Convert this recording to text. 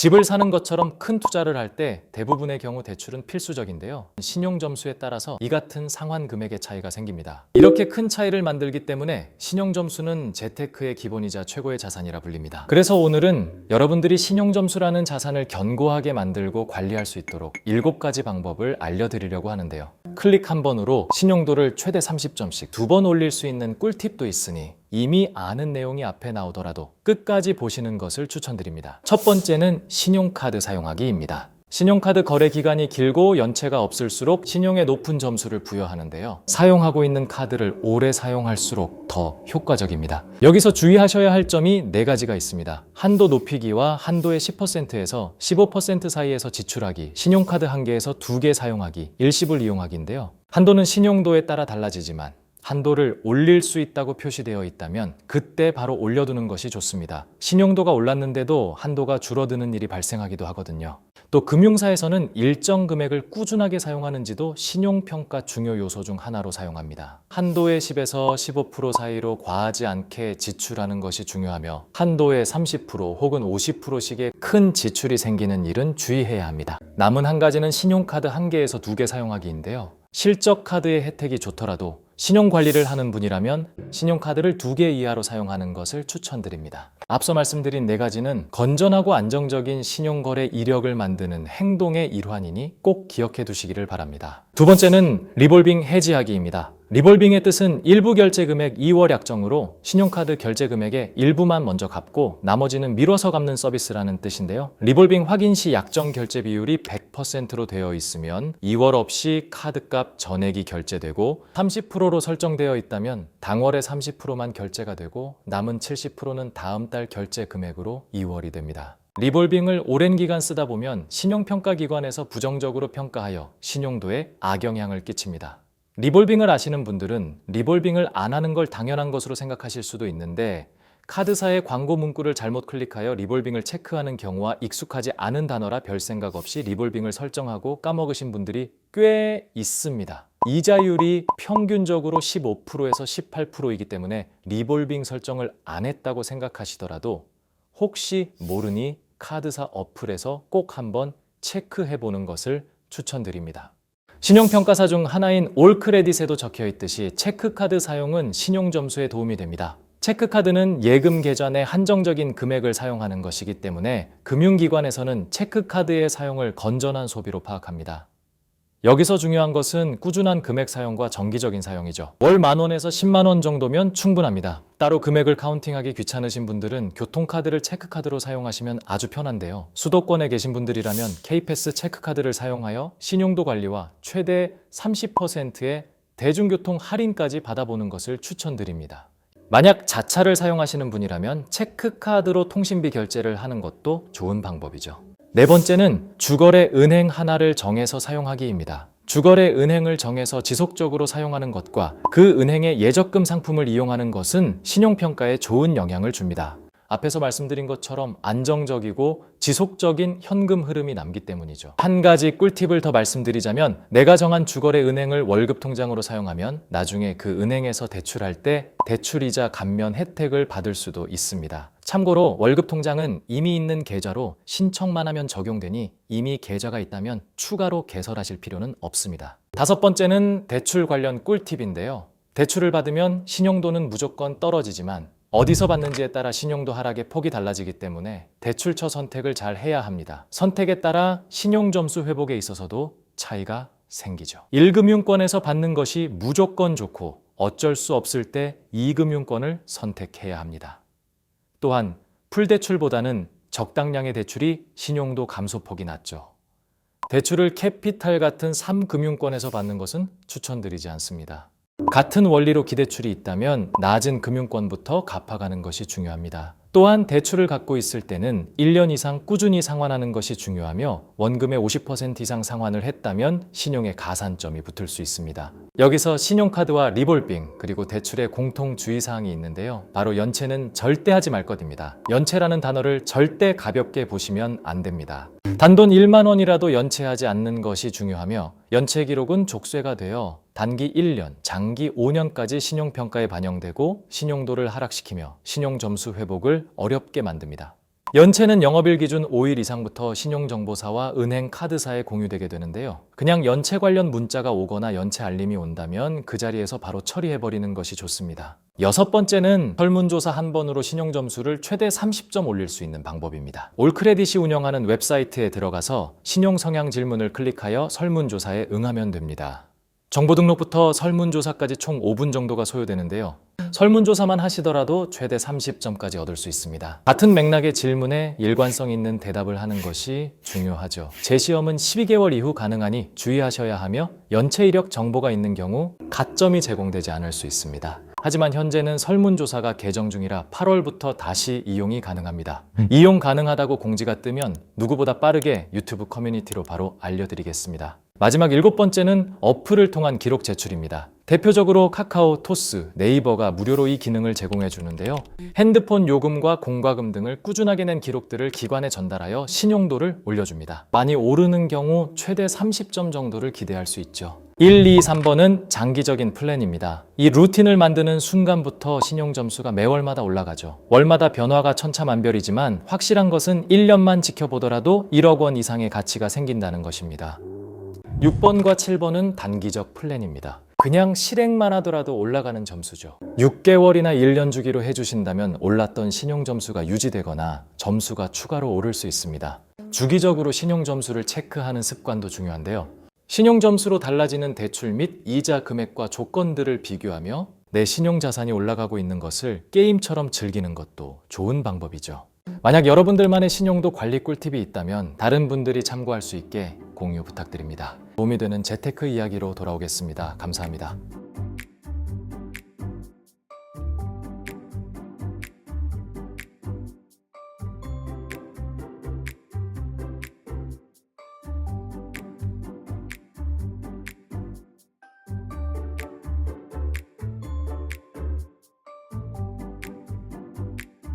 집을 사는 것처럼 큰 투자를 할 때 대부분의 경우 대출은 필수적인데요. 신용 점수에 따라서 이 같은 상환 금액의 차이가 생깁니다. 이렇게 큰 차이를 만들기 때문에 신용 점수는 재테크의 기본이자 최고의 자산이라 불립니다. 그래서 오늘은 여러분들이 신용 점수라는 자산을 견고하게 만들고 관리할 수 있도록 7가지 방법을 알려드리려고 하는데요. 클릭 한 번으로 신용도를 최대 30점씩 2번 올릴 수 있는 꿀팁도 있으니 이미 아는 내용이 앞에 나오더라도 끝까지 보시는 것을 추천드립니다. 첫 번째는 신용카드 사용하기입니다. 신용카드 거래 기간이 길고 연체가 없을수록 신용에 높은 점수를 부여하는데요. 사용하고 있는 카드를 오래 사용할수록 더 효과적입니다. 여기서 주의하셔야 할 점이 4가지가 있습니다. 한도 높이기와 한도의 10%에서 15% 사이에서 지출하기, 신용카드 한 개에서 2개 사용하기, 일시불 이용하기인데요. 한도는 신용도에 따라 달라지지만 한도를 올릴 수 있다고 표시되어 있다면 그때 바로 올려두는 것이 좋습니다. 신용도가 올랐는데도 한도가 줄어드는 일이 발생하기도 하거든요. 또 금융사에서는 일정 금액을 꾸준하게 사용하는지도 신용평가 중요 요소 중 하나로 사용합니다. 한도의 10에서 15% 사이로 과하지 않게 지출하는 것이 중요하며 한도의 30% 혹은 50%씩의 큰 지출이 생기는 일은 주의해야 합니다. 남은 한 가지는 신용카드 한 개에서 2개 사용하기인데요. 실적 카드의 혜택이 좋더라도 신용관리를 하는 분이라면 신용카드를 2개 이하로 사용하는 것을 추천드립니다. 앞서 말씀드린 4가지는 건전하고 안정적인 신용거래 이력을 만드는 행동의 일환이니 꼭 기억해 두시기를 바랍니다. 두 번째는 리볼빙 해지하기입니다. 리볼빙의 뜻은 일부 결제 금액 2월 약정으로 신용카드 결제 금액의 일부만 먼저 갚고 나머지는 미뤄서 갚는 서비스라는 뜻인데요. 리볼빙 확인 시 약정 결제 비율이 100%로 되어 있으면 2월 없이 카드값 전액이 결제되고 30%로 설정되어 있다면 당월에 30%만 결제가 되고 남은 70%는 다음 달 결제 금액으로 2월이 됩니다. 리볼빙을 오랜 기간 쓰다 보면 신용평가기관에서 부정적으로 평가하여 신용도에 악영향을 끼칩니다. 리볼빙을 아시는 분들은 리볼빙을 안 하는 걸 당연한 것으로 생각하실 수도 있는데 카드사의 광고 문구를 잘못 클릭하여 리볼빙을 체크하는 경우와 익숙하지 않은 단어라 별 생각 없이 리볼빙을 설정하고 까먹으신 분들이 꽤 있습니다. 이자율이 평균적으로 15%에서 18%이기 때문에 리볼빙 설정을 안 했다고 생각하시더라도 혹시 모르니 카드사 어플에서 꼭 한번 체크해 보는 것을 추천드립니다. 신용평가사 중 하나인 올크레딧에도 적혀 있듯이 체크카드 사용은 신용점수에 도움이 됩니다. 체크카드는 예금 계좌내 한정적인 금액을 사용하는 것이기 때문에 금융기관에서는 체크카드의 사용을 건전한 소비로 파악합니다. 여기서 중요한 것은 꾸준한 금액 사용과 정기적인 사용이죠. 월 10,000원에서 100,000원 정도면 충분합니다. 따로 금액을 카운팅하기 귀찮으신 분들은 교통카드를 체크카드로 사용하시면 아주 편한데요. 수도권에 계신 분들이라면 K패스 체크카드를 사용하여 신용도 관리와 최대 30%의 대중교통 할인까지 받아보는 것을 추천드립니다. 만약 자차를 사용하시는 분이라면 체크카드로 통신비 결제를 하는 것도 좋은 방법이죠. 네 번째는 주거래 은행 하나를 정해서 사용하기입니다. 주거래 은행을 정해서 지속적으로 사용하는 것과 그 은행의 예적금 상품을 이용하는 것은 신용평가에 좋은 영향을 줍니다. 앞에서 말씀드린 것처럼 안정적이고 지속적인 현금 흐름이 남기 때문이죠. 한 가지 꿀팁을 더 말씀드리자면 내가 정한 주거래 은행을 월급 통장으로 사용하면 나중에 그 은행에서 대출할 때 대출이자 감면 혜택을 받을 수도 있습니다. 참고로 월급 통장은 이미 있는 계좌로 신청만 하면 적용되니 이미 계좌가 있다면 추가로 개설하실 필요는 없습니다. 5번째는 대출 관련 꿀팁인데요. 대출을 받으면 신용도는 무조건 떨어지지만 어디서 받는지에 따라 신용도 하락의 폭이 달라지기 때문에 대출처 선택을 잘 해야 합니다. 선택에 따라 신용점수 회복에 있어서도 차이가 생기죠. 1금융권에서 받는 것이 무조건 좋고 어쩔 수 없을 때 2금융권을 선택해야 합니다. 또한 풀대출보다는 적당량의 대출이 신용도 감소폭이 낮죠. 대출을 캐피탈 같은 3금융권에서 받는 것은 추천드리지 않습니다. 같은 원리로 기대출이 있다면 낮은 금융권부터 갚아가는 것이 중요합니다. 또한 대출을 갖고 있을 때는 1년 이상 꾸준히 상환하는 것이 중요하며 원금의 50% 이상 상환을 했다면 신용에 가산점이 붙을 수 있습니다. 여기서 신용카드와 리볼빙 그리고 대출의 공통 주의사항이 있는데요. 바로 연체는 절대 하지 말 것입니다. 연체라는 단어를 절대 가볍게 보시면 안 됩니다. 단돈 1만 원이라도 연체하지 않는 것이 중요하며 연체 기록은 족쇄가 되어 단기 1년, 장기 5년까지 신용평가에 반영되고 신용도를 하락시키며 신용점수 회복을 어렵게 만듭니다. 연체는 영업일 기준 5일 이상부터 신용정보사와 은행 카드사에 공유되게 되는데요. 그냥 연체 관련 문자가 오거나 연체 알림이 온다면 그 자리에서 바로 처리해버리는 것이 좋습니다. 여섯 번째는 설문조사 한 번으로 신용점수를 최대 30점 올릴 수 있는 방법입니다. 올크레딧이 운영하는 웹사이트에 들어가서 신용성향 질문을 클릭하여 설문조사에 응하면 됩니다. 정보 등록부터 설문조사까지 총 5분 정도가 소요되는데요. 설문조사만 하시더라도 최대 30점까지 얻을 수 있습니다. 같은 맥락의 질문에 일관성 있는 대답을 하는 것이 중요하죠. 재시험은 12개월 이후 가능하니 주의하셔야 하며 연체 이력 정보가 있는 경우 가점이 제공되지 않을 수 있습니다. 하지만 현재는 설문조사가 개정 중이라 8월부터 다시 이용이 가능합니다. 이용 가능하다고 공지가 뜨면 누구보다 빠르게 유튜브 커뮤니티로 바로 알려드리겠습니다. 마지막 7번째는 어플을 통한 기록 제출입니다. 대표적으로 카카오, 토스, 네이버가 무료로 이 기능을 제공해 주는데요. 핸드폰 요금과 공과금 등을 꾸준하게 낸 기록들을 기관에 전달하여 신용도를 올려줍니다. 많이 오르는 경우 최대 30점 정도를 기대할 수 있죠. 1, 2, 3번은 장기적인 플랜입니다. 이 루틴을 만드는 순간부터 신용점수가 매월마다 올라가죠. 월마다 변화가 천차만별이지만 확실한 것은 1년만 지켜보더라도 1억 원 이상의 가치가 생긴다는 것입니다. 6번과 7번은 단기적 플랜입니다. 그냥 실행만 하더라도 올라가는 점수죠. 6개월이나 1년 주기로 해주신다면 올랐던 신용점수가 유지되거나 점수가 추가로 오를 수 있습니다. 주기적으로 신용점수를 체크하는 습관도 중요한데요. 신용점수로 달라지는 대출 및 이자 금액과 조건들을 비교하며 내 신용자산이 올라가고 있는 것을 게임처럼 즐기는 것도 좋은 방법이죠. 만약 여러분들만의 신용도 관리 꿀팁이 있다면 다른 분들이 참고할 수 있게 공유 부탁드립니다. 도움이 되는 재테크 이야기로 돌아오겠습니다. 감사합니다.